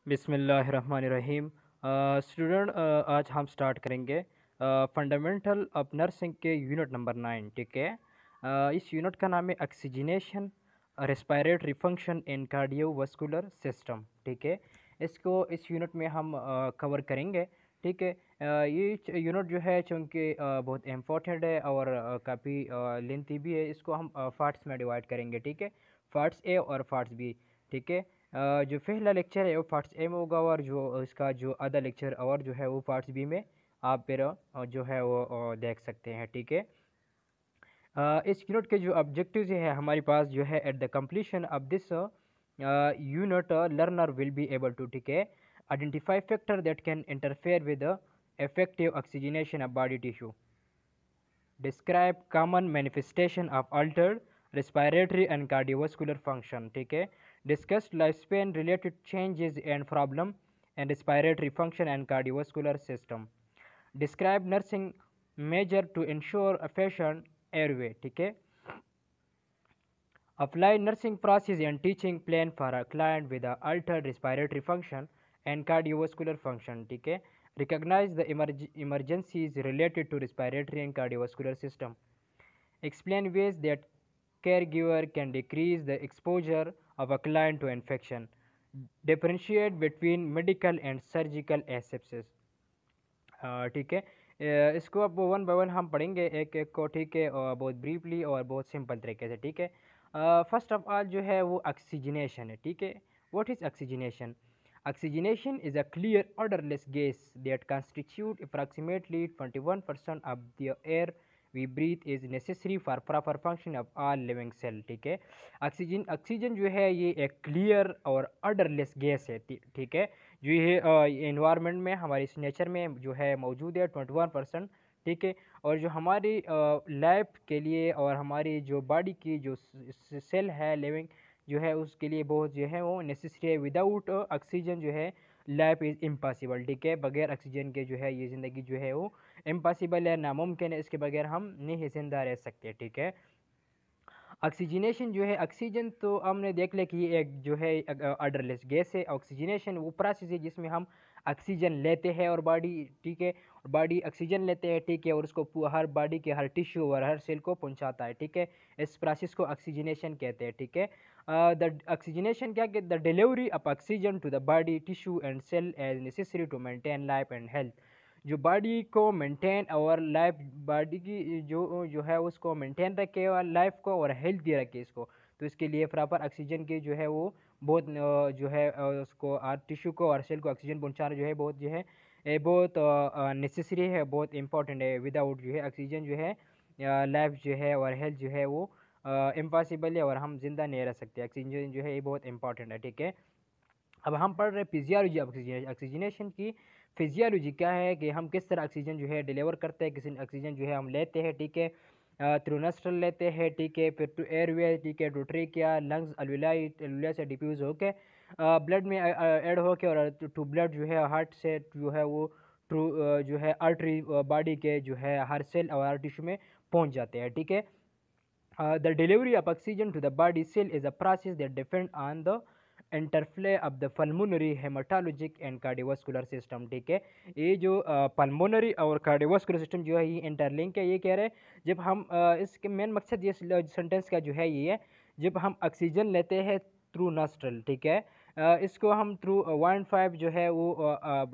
बिस्मिल्लाहिर्रहमानिर्रहीम। स्टूडेंट, आज हम स्टार्ट करेंगे फंडामेंटल ऑफ नर्सिंग के यूनिट नंबर 9। ठीक है। इस यूनिट का नाम है oxygenation, respiratory function in cardiovascular system. ठीक है। इसको इस यूनिट में हम कवर करेंगे। ठीक है। ये यूनिट जो है चूँकि बहुत इम्पोर्टेंट है और काफ़ी लेंथी भी है, इसको हम पार्ट्स में डिवाइड करेंगे। ठीक है। पार्ट्स ए और पार्ट्स बी। ठीक है। जो पहला लेक्चर है वो पार्ट्स ए में होगा और जो इसका जो आधा लेक्चर और जो है वो पार्ट्स बी में आप फिर जो है वो देख सकते हैं। ठीक है। इस यूनिट के जो ऑब्जेक्टिव्स है हमारे पास जो है at the completion of this unit learner will be able to, ठीक है, identify factor that can interfere with effective oxygenation of body tissue, describe common manifestation of altered respiratory and cardiovascular function, ठीक है, discuss lifespan related changes and problem and respiratory function and cardiovascular system, describe nursing measure to ensure a patient airway, ठीक है, apply nursing process and teaching plan for a client with a altered respiratory function and cardiovascular function, ठीक है, recognize the emergencies related to respiratory and cardiovascular system, explain ways that caregiver can decrease the exposure of a client to infection, differentiate between medical and surgical asepsis। ठीक है। इसको अब one by one हम पढ़ेंगे एक एक को। ठीक है। और बहुत ब्रीफली और बहुत सिंपल तरीके से। ठीक है। फर्स्ट ऑफ ऑल जो है वो ऑक्सीजनेशन है। ठीक है। What is oxygenation? Oxygenation is a clear odourless gas that constitute approximately 21% of the air we breathe is necessary for proper function of all living cell। ठीक है। ऑक्सीजन ऑक्सीजन जो है ये एक क्लियर और ऑर्डरलेस गैस है। ठीक है। जो ये इन्वायरमेंट में हमारे इस नेचर में जो है मौजूद है 21%। ठीक है। और जो हमारी लाइफ के लिए और हमारी जो बॉडी की जो सेल है लिविंग जो है उसके लिए बहुत जो है वो नेसेसरी है। विदाउट ऑक्सीजन जो है लाइफ इज़ इम्पॉसिबल। ठीक है। बगैर ऑक्सीजन के जो है ये ज़िंदगी जो है वो इम्पॉसिबल है, नामुमकिन है, इसके बगैर हम नहीं ज़िंदा रह सकते। ठीक है। ऑक्सीजनेशन जो है, ऑक्सीजन तो हमने देख लिया कि ये एक जो है ऑर्डरलेस गैस है। ऑक्सीजनेशन वो प्रोसेस है जिसमें हम ऑक्सीजन लेते हैं और बॉडी, ठीक है, और बॉडी ऑक्सीजन लेते हैं, ठीक है, और उसको हर बॉडी के हर टिश्यू और हर सेल को पहुंचाता है। ठीक है। इस प्रोसेस को ऑक्सीजनेशन कहते हैं। ठीक है। द ऑक्सीजनेशन क्या कहते, the delivery of oxygen to the body tissue and cell as necessary to maintain life and health. जो बॉडी को मेंटेन और लाइफ बॉडी की जो है उसको मेंटेन रखे और लाइफ को और हेल्थी रखे इसको, तो इसके लिए प्रॉपर ऑक्सीजन की जो है वो बहुत जो है उसको टिश्यू को और सेल को ऑक्सीजन पहुंचाना जो है बहुत जो है बहुत नेसेसरी है, बहुत इंपॉर्टेंट है। विदाउट जो है ऑक्सीजन जो है लाइफ जो है और हेल्थ जो है वो इम्पॉसिबल है और हम जिंदा नहीं रह सकते। ऑक्सीजन जो है ये बहुत इंपॉर्टेंट है। ठीक है। अब हम पढ़ रहे फिजियोलॉजी ऑक्सीजनेशन की। फिजियोलॉजी क्या है कि हम किस तरह ऑक्सीजन जो है डिलीवर करते हैं, किसी ऑक्सीजन जो है हम लेते हैं। ठीक है। थ्रू नस्ट्रल लेते हैं। ठीक है। फिर टू एयरवे, ठीक है, टू ट्रेकिया, लंग्स, अलुलाई, अलुलाई से डिफ्यूज़ होके ब्लड में ऐड होके और टू ब्लड जो है हार्ट से जो है वो थ्रू जो है आर्टरी बॉडी के जो है हर सेल और हर टिश्यू में पहुंच जाते हैं। ठीक है। The delivery of oxygen to the body cell is a process that depends on the interplay of the pulmonary हेमाटोलॉजिक and cardiovascular system. ठीक है। ये जो पल्मोनरी और कार्डियोवास्कुलर सिस्टम जो है ये इंटरलिंक है। ये कह रहे हैं जब हम इसके मेन मकसद ये सेंटेंस का जो है ये है, जब हम ऑक्सीजन लेते हैं थ्रू नॉस्ट्रल, ठीक है, इसको हम थ्रू 1.5 जो है वो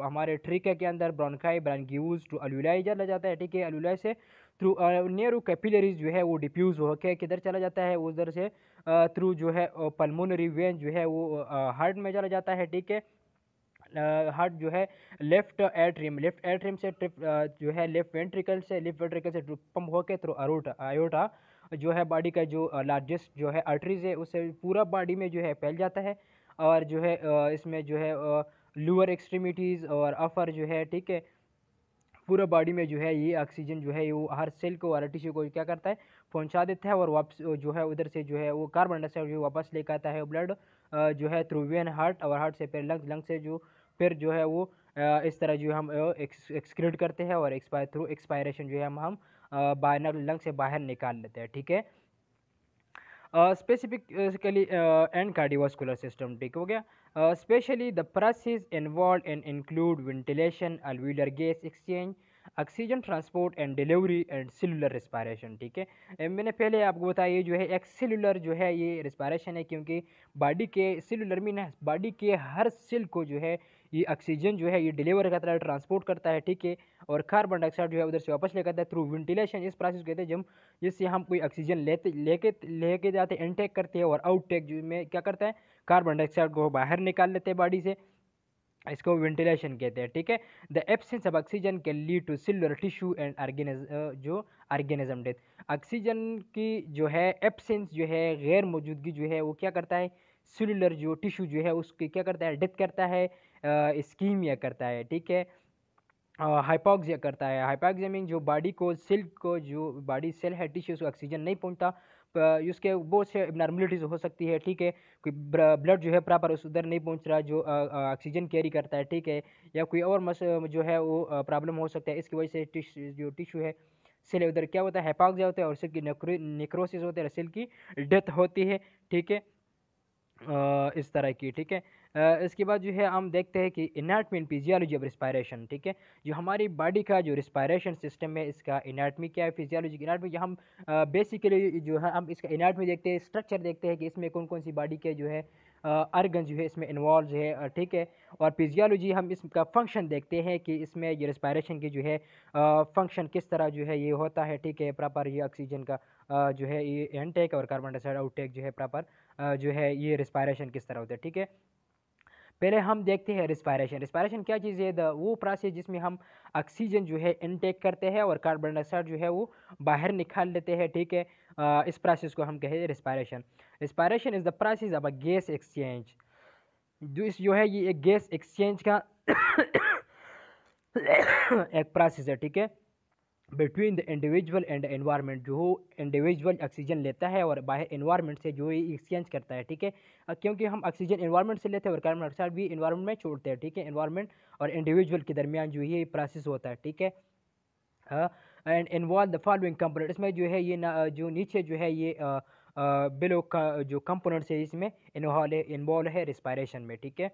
हमारे ट्रिका के अंदर ब्रोंकाई ब्रांक्यूज टू अलुलाई चला जाता है। ठीक है। अलुलाई से थ्रू नेरो कैपिलरीज जो है वो डिफ्यूज होकर किधर चला जाता है, उधर से थ्रू जो है पल्मोनरी वेन जो है वो हार्ट में चला जाता है। ठीक है। हार्ट जो है लेफ्ट एट्रियम से ट्रिप जो है लेफ्ट वेंट्रिकल से पंप होके थ्रू अरोटा आयोटा जो है बॉडी का जो लार्जेस्ट जो है आर्टरीज है उससे पूरा बॉडी में जो है फैल जाता है। और जो है इसमें जो है लोअर एक्सट्रीमिटीज़ और अपर जो है, ठीक है, पूरा बॉडी में जो है ये ऑक्सीजन जो है वो हर सेल को हर टिश्यू को क्या करता है, पहुंचा देता है और वापस जो है उधर से जो है वो कार्बन डाइऑक्साइड जो वापस लेकर आता है ब्लड जो है थ्रू वेन हार्ट और हार्ट से फिर लंग्स, लंग से जो फिर जो है वो इस तरह जो हम एक्सक्रीट करते हैं और थ्रू एक्सपायरेशन जो है हम बाहर लंग से बाहर निकाल लेते हैं। ठीक है। specifically and cardiovascular system, ठीक हो गया. Especially the processes involved in include ventilation, alveolar gas exchange, oxygen transport and delivery and cellular respiration, ठीक है. मैंने पहले आपको बताया ये जो है एक सेलुलर जो है ये रिस्पायरेशन है, क्योंकि बॉडी के सेलुलर मीन है बॉडी के हर सेल को जो है ये ऑक्सीजन जो है ये डिलीवर करता है, ट्रांसपोर्ट करता है, ठीक है. और कार्बन डाइऑक्साइड जो है उधर से वापस लेकर आता है थ्रू वेंटिलेशन. इस प्रोसेस कहते हैं जब जिससे हम कोई ऑक्सीजन लेके जाते हैं, इनटेक करते हैं, और आउटटेक जो में क्या करता है कार्बन डाइऑक्साइड को बाहर निकाल लेते हैं बॉडी से. इसको वेंटिलेशन कहते हैं, ठीक है. The absence of oxygen can lead to cellular tissue and organism death. Oxygen की जो है एब्सेंस जो है गैर मौजूदगी जो है वो क्या करता है सेलुलर जो टिश्यू जो है उसकी क्या करता है डेथ करता है, इस्कीमिया करता है, ठीक है. हाइपोक्सिया करता है. हाइपोक्सिया मीन जो बॉडी को सेल को जो बॉडी सेल है टिश्यू से ऑक्सीजन नहीं पहुंचता, उसके बहुत से एबनॉर्मलिटीज़ हो सकती है, ठीक है. कोई ब्लड जो है प्रॉपर उस उधर नहीं पहुंच रहा जो ऑक्सीजन कैरी करता है, ठीक है. या कोई और जो है वो प्रॉब्लम हो सकता है, इसकी वजह से जो टिश्यू है सेल उधर क्या होता है हाइपोक्सिया होता है और सेल की नेक्रोसिस होती है, सेल की डेथ होती है, ठीक है. इस तरह की, ठीक है. इसके बाद जो है हम देखते हैं कि anatomy and physiology of respiration, ठीक है. जो हमारी बॉडी का जो रिस्पायरेशन सिस्टम है इसका एनाटमी क्या है, फिजियोलॉजी की एनाटमी हम बेसिकली जो है हम इसका एनाटमी देखते हैं, स्ट्रक्चर देखते हैं कि इसमें कौन कौन सी बॉडी के जो है अर्गन जो है इसमें इन्वॉल्व है, ठीक है. और फिजियोलॉजी हम इसका फंक्शन देखते हैं कि इसमें ये रिस्पायरेशन की जो है फंक्शन किस तरह जो है ये होता है, ठीक है. प्रॉपर ये ऑक्सीजन का जो है ये इनटेक और कार्बन डाइऑक्साइड आउटटेक जो है प्रॉपर जो है ये रिस्पायरेशन किस तरह होता है, ठीक है. पहले हम देखते हैं रिस्पायरेशन. रिस्पायरेशन क्या चीज़ है, वो प्रोसेस जिसमें हम ऑक्सीजन जो है इनटेक करते हैं और कार्बन डाइऑक्साइड जो है वो बाहर निकाल लेते हैं, ठीक है. इस प्रोसेस को हम कहते हैं respiration. Respiration is the process of a gas exchange. जो है ये एक गैस एक्सचेंज का एक प्रोसेस है, ठीक है, between the individual and environment. जो इंडिविजुअल ऑक्सीजन लेता है और बाहर एनवायरनमेंट से जो ये एक्सचेंज करता है, ठीक है. क्योंकि हम ऑक्सीजन एनवायरनमेंट से लेते हैं और कार्बन डाइऑक्साइड भी एनवायरनमेंट में छोड़ते हैं, ठीक है. एनवायरनमेंट और इंडिविजुअल के दरमियान जो ये प्रोसेस होता है, ठीक है. And involve the following component. इसमें जो है ये जो नीचे जो है ये बिलो का जो कंपोनेंट्स है इसमें इन्वॉल्व है रिस्पायरेशन में, ठीक है,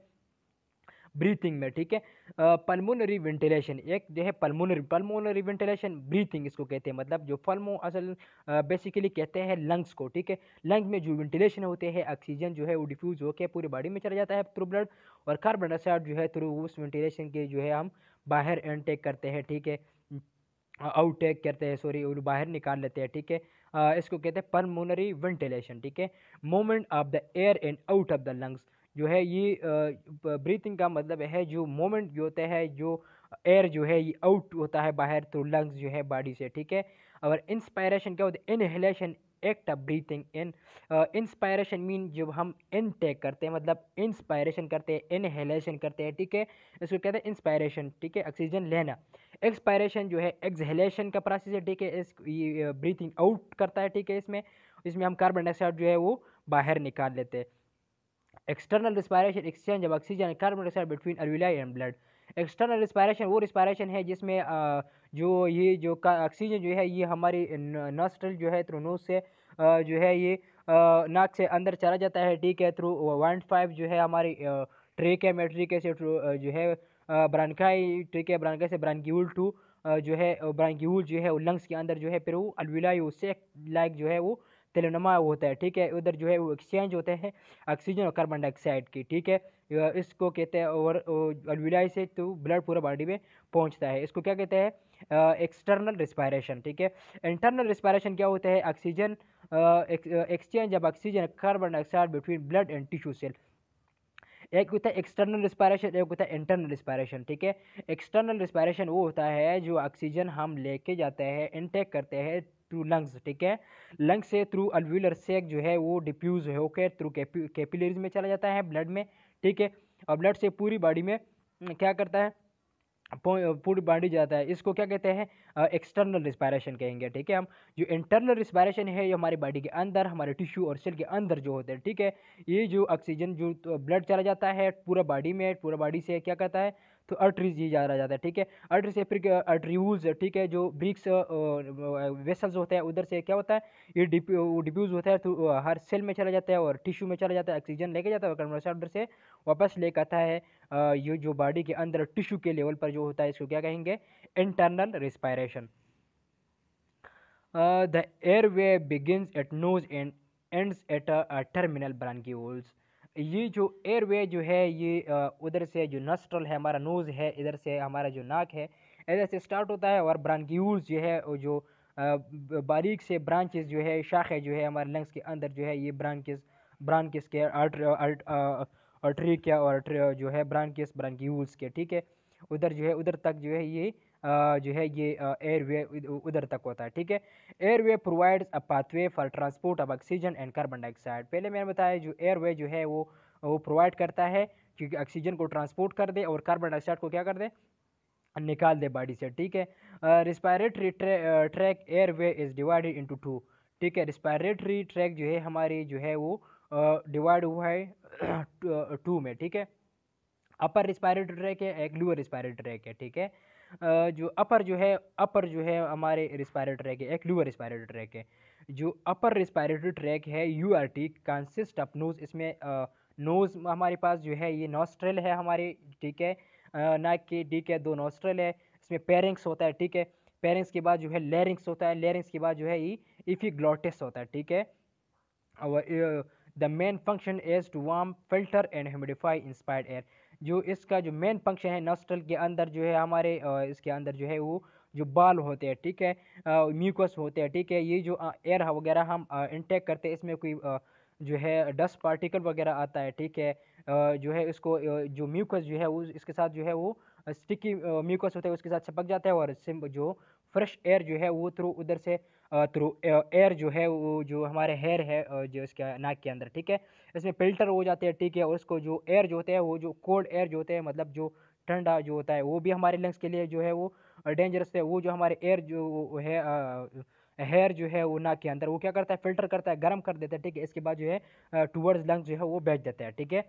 ब्रीथिंग में, ठीक है. पल्मोनरी वेंटिलेशन एक जो है पल्मोनरी वेंटिलेशन ब्रीथिंग इसको कहते हैं. मतलब जो असल बेसिकली कहते हैं लंग्स को, ठीक है. लंग्स में जो वेंटिलेशन होते हैं ऑक्सीजन जो है वो डिफ्यूज होकर पूरी बॉडी में चला जाता है थ्रू ब्लड, और कार्बन डाइऑक्साइड जो है थ्रू उस वेंटिलेशन के जो है हम बाहर इनटेक करते हैं, ठीक है, आउटटेक करते हैं, सॉरी वो बाहर निकाल लेते हैं, ठीक है. इसको कहते हैं पल्मोनरी वेंटिलेशन, ठीक है. Movement of the air in out of the lungs. जो है ये ब्रीथिंग का मतलब है जो मोमेंट जो होता है जो एयर जो है ये आउट होता है बाहर थ्रू लंग्स जो है बॉडी से, ठीक है. और इंस्पायरेशन क्या होता है inhalation act of breathing in. Inspiration mean जब हम इनटेक करते हैं मतलब इंस्पायरेशन करते हैं इनहेलेशन करते हैं, ठीक है, इसको कहते हैं इंस्पायरेशन, ठीक है, ऑक्सीजन लेना. एक्सपायरेशन जो है एक्सहेलेशन का प्रोसेस है, ठीक है, इस ये ब्रीथिंग आउट करता है, ठीक है. इसमें इसमें हम कार्बन डाइऑक्साइड जो है वो बाहर निकाल लेते हैं. External respiration exchange of oxygen and carbon dioxide between alveoli and blood. External respiration वो रिस्पायरेशन है जिसमें जो ये जो ऑक्सीजन जो है ये हमारी नॉस्ट्रल जो है थ्रू नोज से जो है ये नाक से अंदर चला जाता है, ठीक है, थ्रू 1.5 जो है हमारी ट्रेक है मेट्रिक से थ्रू जो है ब्रांकाई, ठीक है, ब्रांकाई से ब्रांक्यूल टू जो है ब्रांक्यूल जो है लंग्स के अंदर जो है फिर वो अल्विलाई उससे लाइक जो है वो तेलनमा होता है, ठीक है. उधर जो है वो एक्सचेंज होते हैं ऑक्सीजन और कार्बन डाइऑक्साइड की, ठीक है. इसको कहते हैं और अल्विलाई से तो ब्लड पूरा बॉडी में पहुंचता है. इसको क्या कहते हैं एक्सटर्नल रिस्पायरेशन, ठीक है. इंटरनल रिस्पायरेशन क्या होता है oxygen exchange of oxygen carbon dioxide between blood and tissue cell. एक होता है एक्सटर्नल रिस्पायरेशन, एक होता है इंटरनल रिस्पायरेशन, ठीक है. एक्सटर्नल रिस्पायरेशन वो होता है जो ऑक्सीजन हम लेके जाते हैं इनटेक करते हैं थ्रू लंग्स, ठीक है. लंग्स से थ्रू अल्विलर सेक जो है वो डिफ्यूज होकर थ्रू कैपिलरीज में चला जाता है ब्लड में, ठीक है. और ब्लड से पूरी बॉडी में क्या करता है पूरी बॉडी जाता है. इसको क्या कहते हैं एक्सटर्नल रिस्पायरेशन कहेंगे, ठीक है. हम जो इंटरनल रिस्पायरेशन है ये हमारी बॉडी के अंदर हमारे टिश्यू और सेल के अंदर जो होते हैं, ठीक है. ये जो ऑक्सीजन जो ब्लड चला जाता है पूरा बॉडी में, पूरा बॉडी से क्या कहता है तो अर्टरीज ये जाना जाता है, ठीक है। अर्टरी से फिर अर्ट्रियूल्स, ठीक है, जो ब्रिक्स वेसल्स होते हैं उधर से क्या होता है, ये डिफ्यूज होता है तो हर सेल में चला जाता है और टिश्यू में चला जाता है, ऑक्सीजन लेके जाता है और कार्बन डाइऑक्साइड उधर से वापस लेकर आता है ये जो बॉडी के अंदर टिश्यू के लेवल पर जो होता है इसको क्या कहेंगे, internal respiration. The airway begins at nose and ends at a terminal bronchioles। ये जो एयरवे जो है ये उधर से जो नस्ट्रल है हमारा, नोज़ है, इधर से हमारा जो नाक है, इधर से स्टार्ट होता है और ब्रांक्यूल्स जो है वो जो बारीक से ब्रांचेस जो है, शाखे जो है हमारे लंग्स के अंदर जो है, ये ब्रांकिस ब्रांकिस के आर्टरिया और जो है ब्रांकिस ब्रांक्यूल्स के, ठीक है, उधर जो है उधर तक जो है ये जो है ये एयरवे उधर तक होता है, ठीक है। Airway provides a pathway for transport of oxygen and carbon dioxide. पहले मैंने बताया जो एयरवे जो है वो प्रोवाइड करता है क्योंकि ऑक्सीजन को ट्रांसपोर्ट कर दे और कार्बन डाइऑक्साइड को क्या कर दे, निकाल दे बॉडी से, ठीक है। Respiratory track airway is divided into two, ठीक है। रिस्पायरेटरी ट्रैक जो है हमारी जो है वो डिवाइड हुआ है टू में, ठीक है। अपर रिस्पायरेटरी ट्रैक है, एक लोअर रिस्पायरेटरी ट्रैक है, ठीक है। जो अपर जो है हमारे रिस्पायरेटरी ट्रैक है, एक लोअर रिस्पायरेटरी ट्रैक है। जो अपर रिस्पायरेटरी ट्रैक है यूआरटी कंसिस्ट ऑफ नोज, इसमें नोज हमारे पास जो है ये नॉस्ट्रल है हमारे, ठीक है, नाक की, ठीक है, दो नॉस्ट्रल है, इसमें पेरिंग्स होता है, ठीक है। पेरिंग्स के बाद जो है लेरिंग्स होता है, लेरिंग्स के बाद जो है ये इफिग्लोटिस होता है, ठीक है। और the main function is to warm filter and humidify inspired air. जो इसका जो मेन फंक्शन है नॉस्ट्रल के अंदर जो है हमारे इसके अंदर जो है वो जो बाल होते हैं, ठीक है, म्यूकस होते हैं, ठीक है, ये जो एयर वगैरह हम इनटेक करते हैं इसमें कोई जो है डस्ट पार्टिकल वगैरह आता है, ठीक है, जो है इसको जो म्यूकस जो है वो इसके साथ जो है वो स्टिकी म्यूकस होता है उसके साथ चिपक जाता है और जो फ्रेश एयर जो है वो थ्रू उधर से थ्रू एयर जो है वो जो हमारे हेयर है जो इसका नाक के अंदर, ठीक है, इसमें फिल्टर हो जाते हैं, ठीक है। और उसको जो एयर जो होते हैं वो जो कोल्ड एयर जो होते हैं, मतलब जो ठंडा जो होता है वो भी हमारे लंग्स के लिए जो है वो डेंजरस है। वो जो हमारे एयर जो है हेयर जो है वो नाक के अंदर वो क्या करता है, फिल्टर करता है, गर्म कर देता है, ठीक है। इसके बाद जो है टूवर्ड्स लंग्स जो है वो भेज देता है, ठीक है।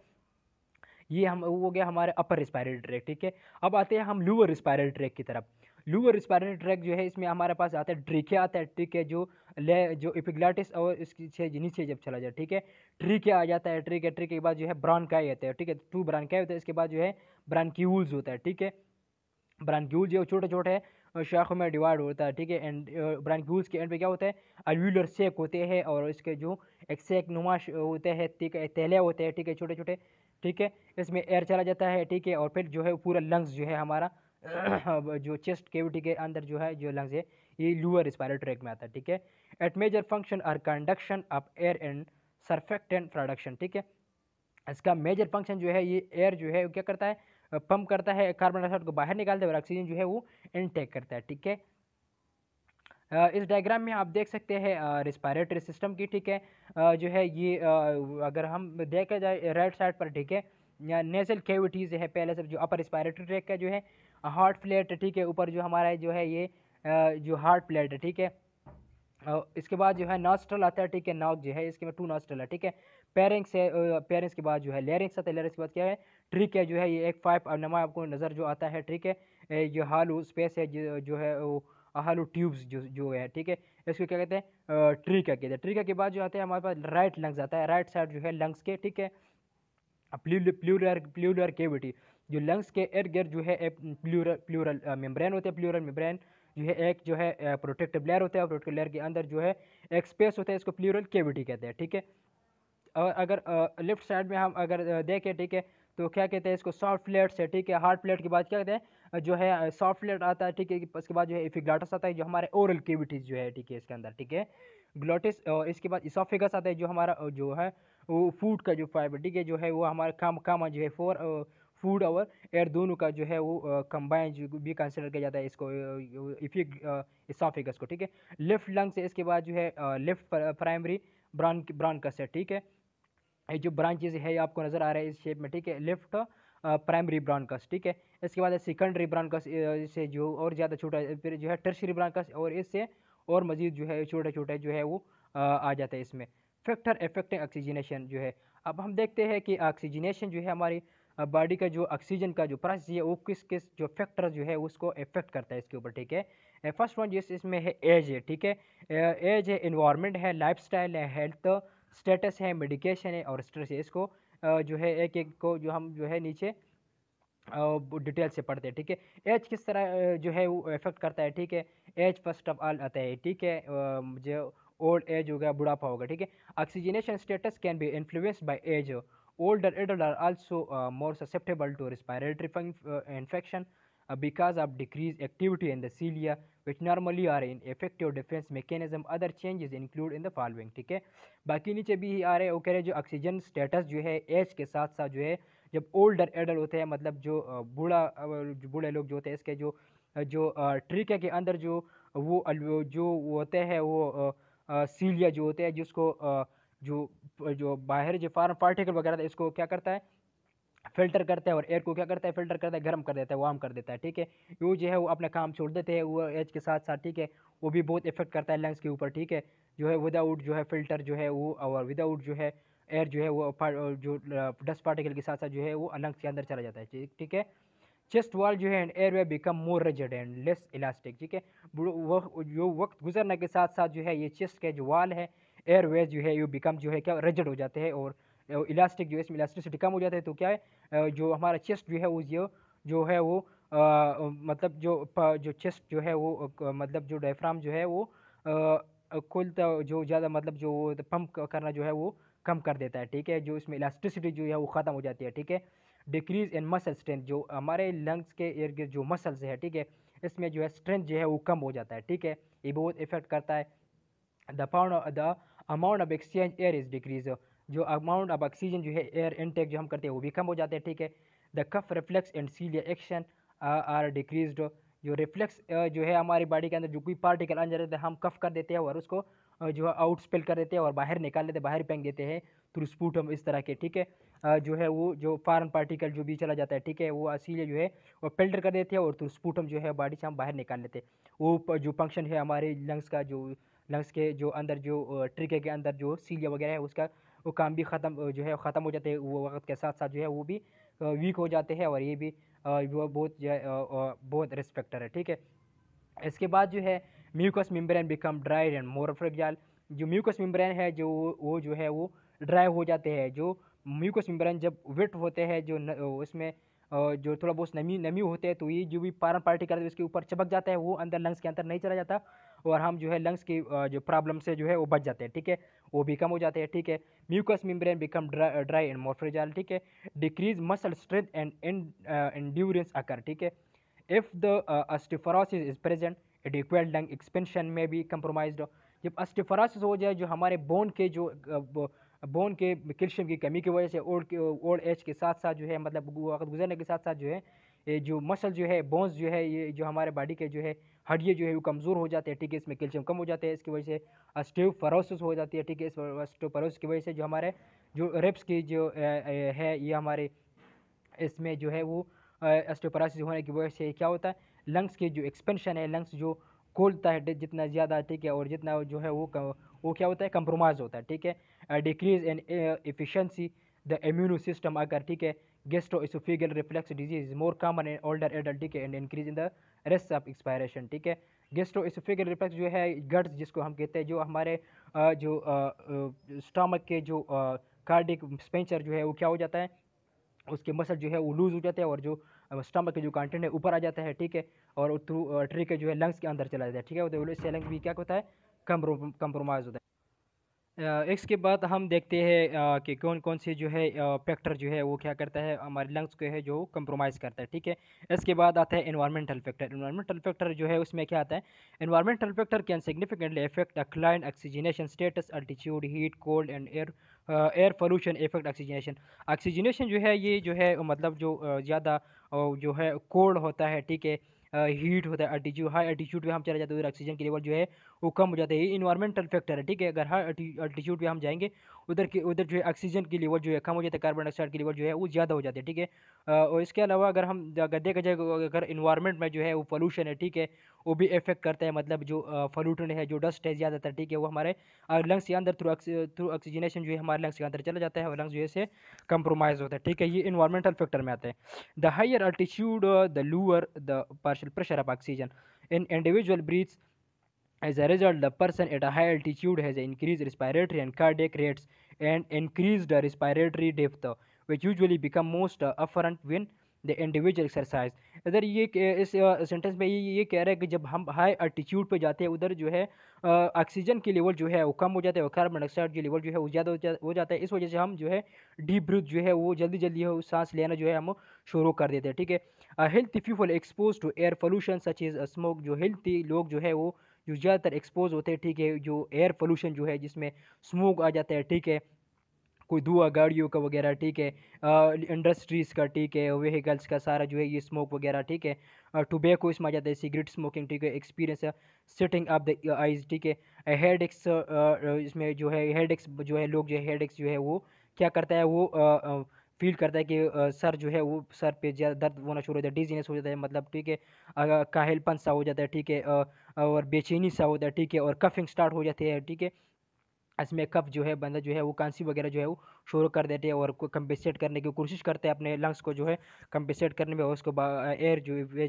ये हम वो हो गया हमारे अपर रिस्पायरेटरी ट्रैक, ठीक है। अब आते हैं हम लोअर रिस्पायरेटरी ट्रैक की तरफ। लोअर रिस्पायरेटरी ट्रैक जो है इसमें हमारे पास आता है ट्रीकिया आता है, ठीक है, जो एपिग्लॉटिस और इसकी से नीचे जब चला जाए, ठीक है, ट्रीकिया आ जाता है, ट्रीकिया ट्रीकिया के बाद जो है ब्रॉन्काई आता है, ठीक है, टू ब्रॉन्काई होता है, इसके बाद जो है ब्रांक्यूल्स होता है, ठीक है। ब्रांक्यूल जो छोटे छोटे शाखों में डिवाइड होता है, ठीक है। एंड ब्रांक्यूल्स के एंड पे क्या होता है, अल्व्यूलर सेक होते हैं और इसके जो एक सेक नुमाश होते हैं, ठीक है, तेले होते हैं, ठीक है, छोटे छोटे, ठीक है। इसमें एयर चला जाता है, ठीक है, और फिर जो है पूरा लंग्स जो है हमारा जो चेस्ट केविटी के अंदर जो है जो लंग्स है ये लोअर रिस्पायरेटरी ट्रैक में आता है, ठीक है। At major function are conduction of air and surfactant production, ठीक है। इसका मेजर फंक्शन जो है ये एयर जो है वो क्या करता है, पंप करता है, कार्बन डाइऑक्साइड को बाहर निकालता है और ऑक्सीजन जो है वो इनटेक करता है, ठीक है। इस डायग्राम में आप देख सकते हैं रिस्पायरेटरी सिस्टम की, ठीक है, जो है ये अगर हम देखा जाए राइट साइड पर, ठीक है, या नेजल कैविटीज़ है पहले सब, जो अपर रिस्पायरेटरी ट्रैक का जो है हार्ट प्लेट, ठीक है, ऊपर जो हमारा जो है ये जो हार्ट प्लेट है, ठीक है। इसके बाद जो है नॉस्ट्रल आता है, ठीक है, नाक जो है इसके में टू नॉस्ट्रल है, ठीक है। पेरिंग्स है, पेरिंग्स के बाद जो है लेरिंग्स आता है, लेरिंग्स के बाद क्या है ट्रिक है, जो है ये एक पाइप और नमा आपको नज़र जो आता है, ठीक है। जो हालू स्पेस है जो है वो हालू ट्यूब्स जो है, ठीक है, इसको क्या कहते हैं ट्रिका कहते हैं। ट्रिका के बाद जो आता है हमारे पास राइट लंग्स आता है, राइट साइड जो है लंग्स के, ठीक है, प्लूरल केविटी, जो लंग्स के इर्द गिर्द जो है प्लूरल मेम्ब्रेन होते हैं, प्लूरल मेम्ब्रेन जो है एक जो है प्रोटेक्टिव लेयर होता है, प्रोटेक्टिव लेयर के अंदर जो है एक स्पेस होता है, इसको प्लूरल केविटी कहते हैं, ठीक है। और अगर लेफ्ट साइड में हम अगर देखें, ठीक है, तो क्या कहते हैं इसको सॉफ्ट प्लेट्स है, ठीक है। हार्ड प्लेट के बाद क्या कहते हैं जो है सॉफ्ट प्लेट आता है, ठीक है, उसके बाद जो है एपिग्लॉटिस आता है जो हमारे ओरल केविटीज जो है, ठीक है, इसके अंदर, ठीक है, ग्लोटिस। इसके बाद इसोफेगस आता है जो हमारा जो है वो फूड का जो फाइबर, ठीक है, जो है वो हमारा काम जो है फॉर फूड और एयर दोनों का जो है वो कंबाइन जो भी कंसिडर किया जाता है इसको इसोफेगस को, ठीक है। लेफ्ट लंग से इसके बाद जो है लेफ्ट प्राइमरी ब्रांकस है, ठीक है, ये जो ब्रांचेज है ये आपको नजर आ रहा है इस शेप में, ठीक है, लेफ्ट प्राइमरी ब्रांकस, ठीक है। इसके बाद सेकेंडरी ब्रांकस इससे जो और ज़्यादा छोटा है, फिर जो है टर्शियरी ब्रांकस और इससे और मजीद जो है छोटे छोटे जो है वो आ जाता है इसमें। फैक्टर अफेक्टिंग ऑक्सीजनेशन जो है, अब हम देखते हैं कि ऑक्सीजनेशन जो है हमारी बॉडी का जो ऑक्सीजन का जो प्रोसेस है वो किस किस जो फैक्टर जो है उसको इफेक्ट करता है इसके ऊपर, ठीक है। फर्स्ट वन जिस इसमें है एज है, ठीक है। एज है, इन्वायरमेंट है, लाइफस्टाइल है, हेल्थ स्टेटस है, मेडिकेशन है और स्ट्रेस है। इसको जो है एक एक को जो हम जो है नीचे डिटेल से पढ़ते हैं, ठीक है। एज किस तरह जो है वो इफेक्ट करता है, ठीक है। एज फर्स्ट ऑफ ऑल आता है, ठीक है। जो ओल्ड एज हो गया, बुढ़ापा होगा, ठीक है। Oxygenation status can be influenced by age. Older adults are also more susceptible to respiratory infection because of decreased activity in the cilia, which normally are in effective defense mechanism. Other changes include in the following, ठीक है। बाकी नीचे भी आ रहे हैं, वो कह रहे हैं जो ऑक्सीजन स्टेटस जो है एज के साथ साथ जो है जब ओल्डर एडल्ट होते हैं, मतलब जो बूढ़े लोग जो होते हैं, इसके जो ट्रिक है के अंदर जो जो होते हैं वो सीलिया जो होते हैं, जिसको जो जो बाहर जो फॉरेन पार्टिकल वगैरह था इसको क्या करता है, फिल्टर करता है, और एयर को क्या करता है, फिल्टर करता है, गर्म कर देता है, वार्म कर देता है, ठीक है। वो जो है वो अपना काम छोड़ देते हैं वो एज के साथ साथ, ठीक है। वो भी बहुत इफेक्ट करता है लंग्स के ऊपर, ठीक है। जो है विदाउट जो है फिल्टर जो है वो, और विदाउट जो है एयर जो है वो जो डस्ट पार्टिकल के साथ साथ जो है वो लंग्स के अंदर चला जाता है, ठीक है। चेस्ट वॉल जो है and airway become more rigid and less elastic, ठीक है। वो जो वक्त गुजरने के साथ साथ जो है ये चेस्ट के जो वाल है, एयरवेज जो है ये बिकम जो है क्या रिजिड हो जाते हैं, और इलास्टिक जो है इसमें इलास्टिसिटी कम हो जाता है, तो क्या है जो हमारा चेस्ट जो है वो जो है वो मतलब जो चेस्ट जो है वो मतलब जो डायफ्राम जो है वो खुलता जो ज़्यादा मतलब जो पंप करना जो है वो कम कर देता है, ठीक है। जो इसमें इलास्टिसिटी जो है वो ख़त्म हो जाती है, ठीक है। डिक्रीज इन मसल स्ट्रेंथ, जो हमारे लंग्स के इर्द गिर्द जो मसल्स है, ठीक है, इसमें जो है स्ट्रेंथ जो है वो कम हो जाता है, ठीक है। ये बहुत इफेक्ट करता है। The amount of exchange air is decrease, जो अमाउंट ऑफ ऑक्सीजन जो है एयर इनटेक जो हम करते हैं वो भी कम हो जाते हैं, ठीक है। The cough reflex and cilia action are decreased, जो रिफ्लेक्स जो है हमारी बॉडी के अंदर जो कोई पार्टिकल अंदर रहता है हम कफ कर देते हैं और उसको जो है आउट स्पेल कर देते हैं और बाहर निकाल लेते हैं, बाहर फेंक देते हैं थ्रू स्पूटम, इस तरह के, ठीक है। जो है वो जो फॉरेन पार्टिकल जो भी चला जाता है, ठीक है, वो इसीलिए जो है वो फिल्टर कर देते हैं और थ्रू स्पूटम जो है बॉडी से हम बाहर निकाल लेते हैं। वो जो फंक्शन है हमारे लंग्स का, जो लंग्स के जो अंदर जो ट्रिके के अंदर जो सीलिया वगैरह है उसका वो काम भी ख़त्म जो है ख़त्म हो जाते हैं, वो वक्त के साथ साथ जो है वो भी वीक हो जाते हैं, और ये भी वो बहुत जो है बहुत रिस्पेक्टर है, ठीक है। इसके बाद जो है mucus membrane become dry and more fragile, जो म्यूकस मेम्ब्रेन है जो वो जो है वो ड्राई हो जाते हैं। जो म्यूकस मेम्ब्रेन जब वेट होते हैं जो उसमें जो थोड़ा बहुत नमी नमी होते हैं, तो ये जो भी पारन पार्टिकल उसके ऊपर चिपक जाता है वो अंदर लंग्स के अंदर नहीं चला जाता, और हम जो है लंग्स की जो प्रॉब्लम से जो है वो बच जाते हैं, ठीक है, वो भी कम हो जाते हैं, ठीक है। Mucus membrane become dry and more fragile, ठीक है। Decrease muscle strength and endurance occur, ठीक है। If the osteoporosis is present, adequate lung expansion may be compromised. जब osteoporosis हो जाए, जो हमारे बोन के जो बोन के कैल्शियम की कमी की वजह से ओल्ड एज के साथ साथ जो है मतलब वक्त गुजरने के साथ साथ जो है ये जो मसल जो है बोन्स जो है ये जो हमारे बॉडी के जो है हड्डियाँ जो है वो कमज़ोर हो जाते हैं, ठीक है, इसमें कैल्शियम कम हो जाते हैं, इसकी वजह से ऑस्टियोपोरोसिस हो जाती है, ठीक है। इस ऑस्टियोपोरोसिस की वजह से जो हमारे जो रिब्स की जो है ये हमारे इसमें जो है वो ऑस्टियोपोरोसिस होने की वजह से क्या होता है, लंग्स की जो एक्सपेंशन है, लंग्स जो खोलता है जितना ज़्यादा, ठीक है, और जितना जो है वो क्या होता है, कंप्रोमाइज़ होता है, ठीक है। Decrease in efficiency the immuno system अगर, ठीक है, gastroesophageal reflux disease is more common in older adult, ठीक है, and increase in the rest of expiration, ठीक है। गेस्ट्रोइसोफेगल रिफ्लेक्स जो है गट्स जिसको हम कहते हैं, जो हमारे जो स्टमक के जो कार्डिक स्पेंचर जो है वो क्या हो जाता है, उसके मसल जो है वो लूज़ हो जाते हैं, और जो स्टमक के जो कंटेंट है ऊपर आ जाता है, ठीक है, और थ्रू ट्री के जो है लंग्स के अंदर चला जाता है, ठीक है, तो इससे लंग्स भी क्या होता है, कंप्रोमाइज़ होता है। इसके बाद हम देखते हैं कि कौन कौन से जो है फैक्टर जो है वो क्या करता है हमारे लंग्स को है जो कंप्रोमाइज़ करता है, ठीक है। इसके बाद आता है एनवायरमेंटल फैक्टर। एनवायरमेंटल फैक्टर जो है उसमें क्या आता है, environmental factor can significantly effect a client oxygenation status, altitude, heat, cold and air pollution effect oxygenation. Oxygenation जो है ये जो है मतलब जो ज़्यादा जो है कोल्ड होता है, ठीक है, हीट होता है, अल्टीट्यूड हाई अल्टीट्यूड पे हम चले जाते हैं, उधर ऑक्सीजन की लेवल जो है वो कम हो जाता है, ये इन्वायरमेंटल फैक्टर है, ठीक है। अगर हाई अल्टीट्यूड पे हम जाएंगे उधर जो है ऑक्सीजन की लेवल जो है कम हो जाता है, कार्बन डाइऑक्साइड की लेवल जो है वो ज़्यादा हो जाती है, ठीक है। और इसके अलावा अगर हम अगर देखा जाए अगर इन्वायरमेंट में जो है वो पोल्यूशन है, ठीक है, वो भी इफेक्ट करता है, मतलब जो पोल्यूटेंट है, जो डस्ट है ज़्यादातर, ठीक है, वो हमारे लंग्स के अंदर थ्रू ऑक्सीजनेशन जो है हमारे लंग्स के अंदर चला जाता है और लंग्स जो है से कंप्रोमाइज़ होता है, ठीक है। ये इन्वायरमेंटल फैक्टर में आता है। The higher altitude the lower the partial pressure of oxygen in individual breaths. As a result, the person at a high altitude has increased respiratory and cardiac rates and increased respiratory depth, which usually become most apparent when the individual exercise. इधर ये इस sentence में ये कह रहा है कि जब हम हाई अल्टीट्यूड पे जाते हैं उधर जो है ऑक्सीजन की लेवल जो है वो कम हो जाता है और कार्बन डाइऑक्साइड की लेवल जो है वो ज़्यादा हो जाता है। इस वजह से हम जो है डीप ब्रीथ जो है वो जल्दी जल्दी हो सांस लेना जो है हम शुरू कर देते हैं, ठीक है। Healthy people expose to air pollution such is smoke, जो हेल्थी लोग जो है वो जो ज़्यादातर एक्सपोज होते हैं, ठीक है, जो एयर पोल्यूशन जो है जिसमें स्मोक आ जाता है, ठीक है, कोई धुआं गाड़ियों का वगैरह, ठीक है, इंडस्ट्रीज़ का, ठीक है, व्हीकल्स का सारा जो है ये स्मोक वगैरह, ठीक है। टोबैको इसमें आ जाता है, सिगरेट स्मोकिंग, ठीक है, experience sitting up the eyes, ठीक है। हेड एक्स इसमें जो है हेड एक्स जो है लोग जो है हेड एक्स जो है वो क्या करता है वो फील करता है कि सर जो है वो सर पे ज़्यादा दर्द होना शुरू हो जाता है, डिजीनेस हो जाता है, मतलब, ठीक है, काहिलपन सा हो जाता है, ठीक है, और बेचैनी सा होता है, ठीक है, और कफिंग स्टार्ट हो जाती है, ठीक है। इसमें कफ जो है बंदा जो है वो खांसी वगैरह जो है वो शुरू कर देते हैं और कंपेंसेट करने की कोशिश करते हैं अपने लंग्स को जो है कंपेंसेट करने में, और उसको एयर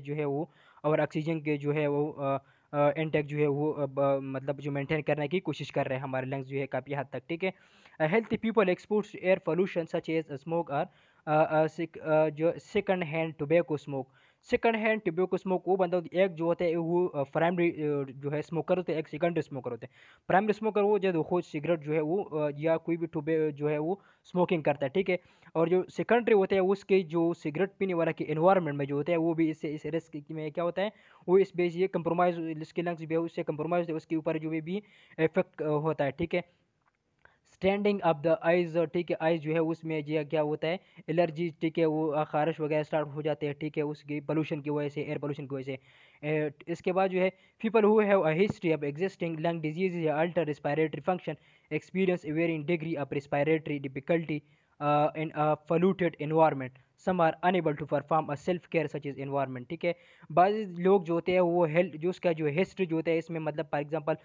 जो है वो और ऑक्सीजन के जो है वो इनटेक जो है वो मतलब जो मेंटेन करने की कोशिश कर रहे हैं हमारे लंग्स जो है काफ़ी हद तक, ठीक है। Healthy people expose air pollution such as smoke और जो second hand tobacco smoke. Second hand tobacco smoke वो बंदा एक जो होता है वो प्राइमरी जो है स्मोकर होते हैं, एक सेकेंडरी स्मोकर होते हैं। प्राइमरी स्मोकर वो जो खुद सिगरेट जो है वो या कोई भी टुबे जो है वो स्मोकिंग करता है, ठीक है। और जो सेकेंडरी होते हैं उसके जो सिगरेट पीने वाला के एनवायरनमेंट में जो होता है वो भी इससे इस रिस्क में क्या होता है वो इस बेस ये कंप्रोमाइज इसके लंग्स भी है उससे कंप्रोमाइज होता है, उसके ऊपर जो भी इफेक्ट होता है, ठीक है। स्टैंडिंग अप द आइज, ठीक है, आइज जो है उसमें जो क्या होता है एलर्जी, ठीक है, वो खारिश वगैरह स्टार्ट हो जाते हैं, ठीक है, उसकी पोल्यूशन की वजह से, एयर पोल्यूशन की वजह से। इसके बाद जो है people who have a history of existing lung disease या alter respiratory function experience a varying degree of respiratory difficulty in a polluted environment, some are unable to perform a self care such is environment, ठीक है। बाज़ लोग जो होते हैं वो health जो उसका जो हिस्ट्री जो होता है इसमें, मतलब फॉर एग्जांपल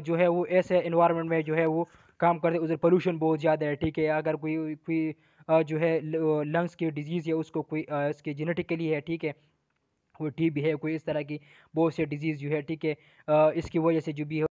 जो है वो ऐसे एनवायरनमेंट में जो है वो काम करते, उधर पोल्यूशन बहुत ज़्यादा है, ठीक है, अगर कोई कोई जो है लंग्स की डिजीज़ है उसको कोई इसके जेनेटिकली है, ठीक है, कोई टीबी है, कोई इस तरह की बहुत से डिजीज़ जो है, ठीक है, इसकी वजह से जो भी है